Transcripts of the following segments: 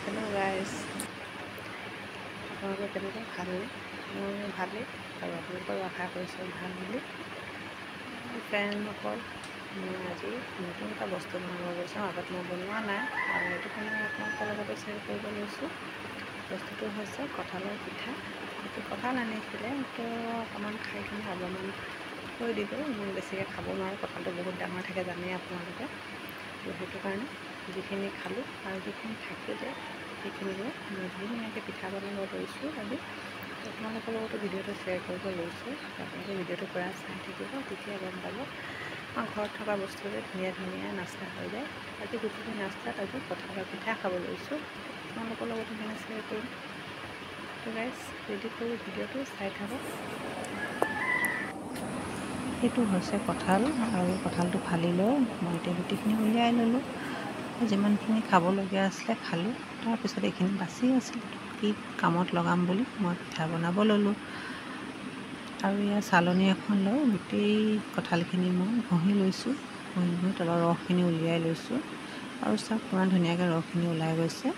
Hello guys, আপোনালোকে কেনেকৈ ভালনে? মই ভালেই আৰু আপোনালোকৰ আশা কৰিছোঁ ভাল বুলি। ফ্ৰেণ্ডসকল, মই আজি নতুন এটা বস্তু বনাব গৈছোঁ। আগত মই বনোৱা নাই আৰু সেইটো কাৰণে আপোনালোকৰ লগতে শ্বেয়াৰ কৰিব লৈছোঁ। বস্তুটো হৈছে কঁঠালৰ পিঠা। সেইটো কঁঠাল আনিছিলে, তো অকণমান খাই কিনে অলপমান থৈ দিলোঁ। মই বেছিকৈ খাব নোৱাৰোঁ, কঁঠালটো বহুত ডাঙৰ থাকে জানেই আপোনালোকে। তো সেইটো কাৰণে যিখিনি খালোঁ আৰু যিখিনি থাকিলে সেইখিনিৰে মই ধুনীয়াকৈ পিঠা বনাব লৈছোঁ আজি। আপোনালোকৰ লগতো ভিডিঅ'টো শ্বেয়াৰ কৰিব লৈছোঁ। আপোনালোকে ভিডিঅ'টো পৰা চাই থাকিব, তেতিয়া গম পাব ঘৰত থকা বস্তুৰে ধুনীয়া ধুনীয়া নাস্তা হৈ যায়। আজি গধূলি নাস্তাত আজি কঁঠালৰ পিঠা খাব লৈছোঁ। আপোনালোকৰ লগতো সেইকাৰণে শ্বেয়াৰ কৰিম। তো গাইজ, ৰেডি কৰি ভিডিঅ'টো চাই থাকক। সেইটো হৈছে কঁঠাল, আৰু কঁঠালটো ফালি লৈ মই এতিয়া গুটিখিনি উলিয়াই ল'লোঁ। যিমানখিনি খাবলগীয়া আছিলে খালোঁ। তাৰপিছত এইখিনি বাচি আছিল, কি কামত লগাম বুলি মই পিঠা বনাব ল'লোঁ। আৰু ইয়াৰ চালনী এখন লৈ গোটেই কঁঠালখিনি মই ঘঁহি লৈছোঁ। ঘঁহি তলৰ ৰসখিনি উলিয়াই লৈছোঁ। আৰু চাওক কিমান ধুনীয়াকৈ ৰসখিনি ওলাই গৈছে।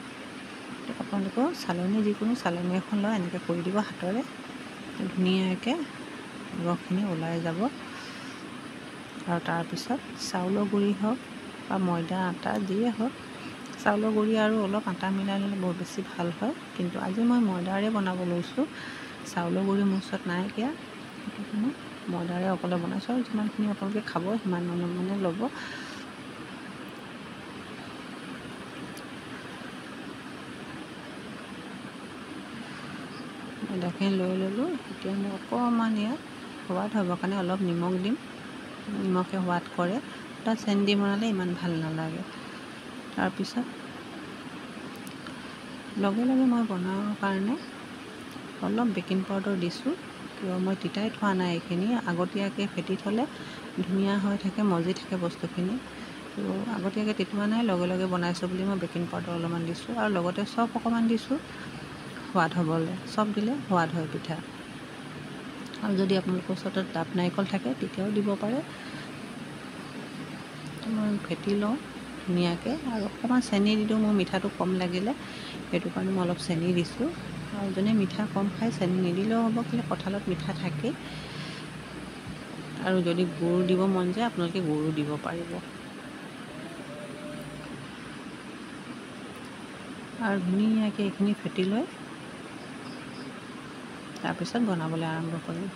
আপোনালোকেও চালনী, যিকোনো চালনী এখন লৈ এনেকৈ কৰি দিব হাতৰে, ধুনীয়াকৈ ৰসখিনি ওলাই যাব। আৰু তাৰপিছত চাউলৰ গুড়ি হওক বা ময়দা, আটা যিয়ে হওক, চাউলৰ গুড়ি আৰু অলপ আটা মিলাই ল'লে বহুত বেছি ভাল হয়। কিন্তু আজি মই ময়দাৰে বনাব লৈছোঁ। চাউলৰ গুড়ি মোৰ ওচৰত নাইকিয়া, সেইটো কাৰণে ময়দাৰে অকলে বনাইছোঁ। আৰু যিমানখিনি আপোনালোকে খাব সিমান মানে ল'ব। ময়দাখিনি লৈ ল'লোঁ। এতিয়া মই অকণমান ইয়াত সোৱাদ হ'বৰ কাৰণে অলপ নিমখ দিম। নিমখে সোৱাদ কৰে, তাত চেনি দি বনালে ইমান ভাল নালাগে। তাৰপিছত লগে লগে মই বনাবৰ কাৰণে অলপ বেকিং পাউডাৰ দিছোঁ। কিয় মই তিতাই থোৱা নাই, এইখিনি আগতীয়াকৈ ফেটি থ'লে ধুনীয়া হৈ থাকে, মজি থাকে বস্তুখিনি। তো আগতীয়াকৈ তিতোৱা নাই, লগে লগে বনাইছোঁ বুলি মই বেকিং পাউডাৰ অলপমান দিছোঁ। আৰু লগতে চব অকণমান দিছোঁ সোৱাদ হ'বলৈ। চব দিলে সোৱাদ হয় পিঠা। আৰু যদি আপোনালোকৰ ওচৰত ডাব নাৰিকল থাকে তেতিয়াও দিব পাৰে। মই ফেটি লওঁ ধুনীয়াকৈ, আৰু অকণমান চেনি দি দিওঁ। মোৰ মিঠাটো কম লাগিলে, সেইটো কাৰণে মই অলপ চেনি দিছোঁ। আৰু যোনে মিঠা কম খায় চেনি নিদিলেও হ'ব, কিন্তু কঁঠালত মিঠা থাকেই। আৰু যদি গুড় দিব মন যায় আপোনালোকে গুড়ো দিব পাৰিব। আৰু ধুনীয়াকৈ এইখিনি ফেটি লৈ তাৰপিছত বনাবলৈ আৰম্ভ কৰিম।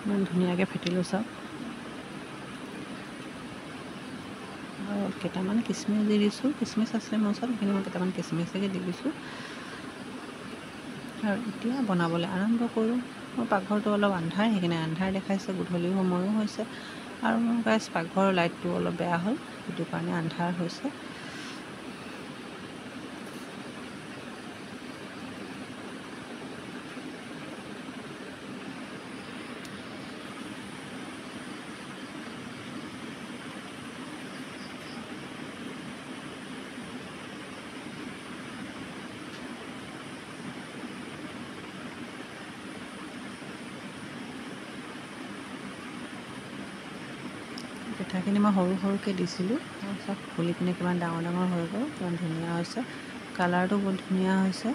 ইমান ধুনীয়াকৈ ফেটিলোঁ চাওক। আৰু কেইটামান কিচমিচ দি দিছোঁ। কিচমিচ আছিলে মোৰ ওচৰত, সেইখিনি মই কেইটামান কিচমিচকে দি দিছোঁ। আৰু এতিয়া বনাবলৈ আৰম্ভ কৰোঁ। মোৰ পাকঘৰটো অলপ আন্ধাৰ, সেইখিনি আন্ধাৰ দেখাইছে, গধূলি সময়ো হৈছে। আৰু মোৰ গাইজ পাকঘৰৰ লাইটটো অলপ বেয়া হ'ল, সেইটো কাৰণে আন্ধাৰ হৈছে। পিঠাখিনি মই সৰু সৰুকৈ দিছিলোঁ, তাৰপিছত ফুলি কিনে কিমান ডাঙৰ ডাঙৰ হৈ গ'ল, কিমান ধুনীয়া হৈছে। কালাৰটো বহুত ধুনীয়া হৈছে।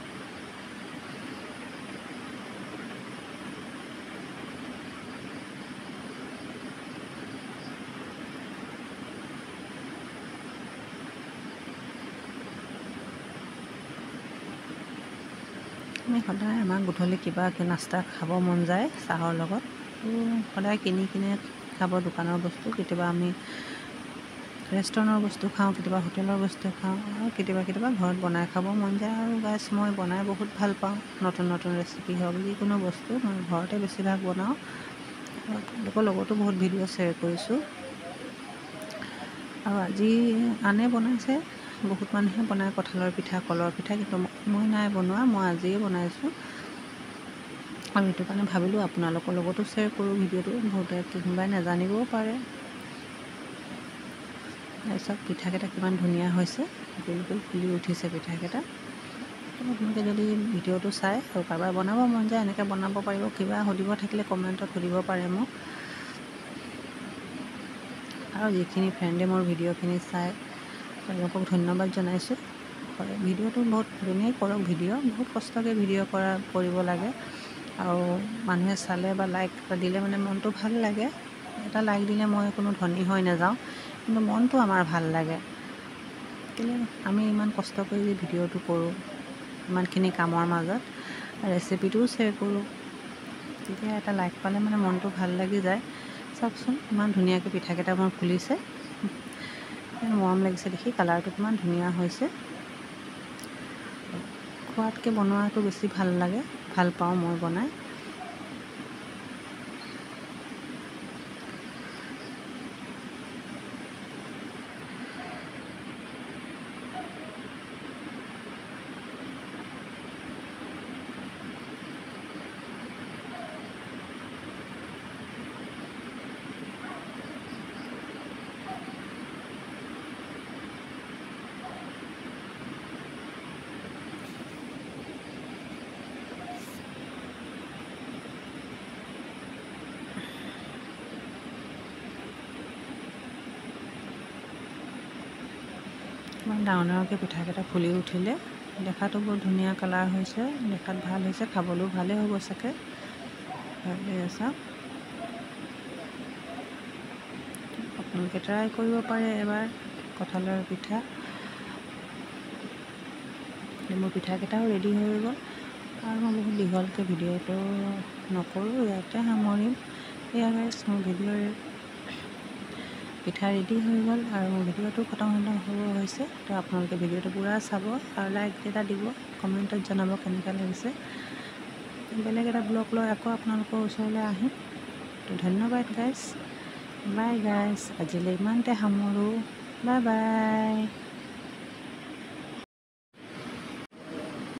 আমি সদায় আমাক গধূলি কিবা নাস্তা খাব মন যায় চাহৰ লগত, সদায় কিনি কিনে খাব দোকানৰ বস্তু। কেতিয়াবা আমি ৰেষ্টুৰেণ্টৰ বস্তু খাওঁ, কেতিয়াবা হোটেলৰ বস্তু খাওঁ, আৰু কেতিয়াবা ঘৰত বনাই খাব মন যায়। আৰু গাইজ মই বনাই বহুত ভাল পাওঁ। নতুন নতুন ৰেচিপি হওক, যিকোনো বস্তু মই ঘৰতে বেছিভাগ বনাওঁ। তেওঁলোকৰ লগতো বহুত ভিডিঅ' শ্বেয়াৰ কৰিছোঁ। আৰু আজি আনে বনাইছে, বহুত মানুহে বনায় কঁঠালৰ পিঠা, কলৰ পিঠা, কিন্তু মই নাই বনোৱা, মই আজিয়ে বনাইছোঁ। আৰু সেইটো কাৰণে ভাবিলোঁ আপোনালোকৰ লগতো শ্বেয়াৰ কৰোঁ ভিডিঅ'টো, বহুতে কোনোবাই নাজানিবও পাৰে। তাৰপিছত পিঠাকেইটা কিমান ধুনীয়া হৈছে, গোল গোল ফুলি উঠিছে পিঠাকেইটা। আপোনালোকে যদি ভিডিঅ'টো চাই আৰু কাৰোবাৰ বনাব মন যায় এনেকৈ বনাব পাৰিব। কিবা সুধিব থাকিলে কমেণ্টত সুধিব পাৰে মোক। আৰু যিখিনি ফ্ৰেণ্ডে মোৰ ভিডিঅ'খিনি চাই তেওঁলোকক ধন্যবাদ জনাইছোঁ। ভিডিঅ'টো বহুত ধুনীয়াই কৰক। বহুত কষ্টকৈ ভিডিঅ' কৰিব লাগে আৰু মানুহে চালে বা লাইক এটা দিলে মানে মনটো ভাল লাগে। এটা লাইক দিলে মই কোনো ধনী হৈ নাযাওঁ, কিন্তু মনটো আমাৰ ভাল লাগে। কেলৈ আমি ইমান কষ্ট কৰি যে ভিডিঅ'টো কৰোঁ, ইমানখিনি কামৰ মাজত ৰেচিপিটোও শ্বেয়াৰ কৰোঁ, তেতিয়া এটা লাইক পালে মানে মনটো ভাল লাগি যায়। চাওকচোন ইমান ধুনীয়াকৈ পিঠাকেইটা মোৰ ফুলিছে, মৰম লাগিছে দেখি। কালাৰটো কিমান ধুনীয়া হৈছে। খোৱাতকৈ বনোৱাটো বেছি ভাল লাগে, ভাল পাওঁ মই বনাই। ইমান ডাঙৰ ডাঙৰকৈ পিঠাকেইটা ফুলি উঠিলে। দেখাতো বৰ ধুনীয়া কালাৰ হৈছে, দেখাত ভাল হৈছে, খাবলৈও ভালেই হ'ব চাগে। চাওক, আপোনালোকে ট্ৰাই কৰিব পাৰে এবাৰ কঁঠালৰ পিঠা। মোৰ পিঠাকেইটাও ৰেডি হৈ গ'ল আৰু মই বহুত দীঘলকৈ ভিডিঅ'টো নকৰোঁ, ইয়াতে সামৰিম। এয়া গাইছ, মোৰ পিঠা ৰেডি হৈ গ'ল আৰু মোৰ ভিডিঅ'টো খতম হ'ব হৈছে। তো আপোনালোকে ভিডিঅ'টো পূৰা চাব আৰু লাইক এটা দিব, কমেণ্টত জনাব কেনেকুৱা লাগিছে। বেলেগ এটা ব্লগ লৈ আকৌ আপোনালোকৰ ওচৰলৈ আহিম। তো ধন্যবাদ গাইছ, বাই গাইছ, আজিলৈ ইমানতে সামৰোঁ, বাই বাই।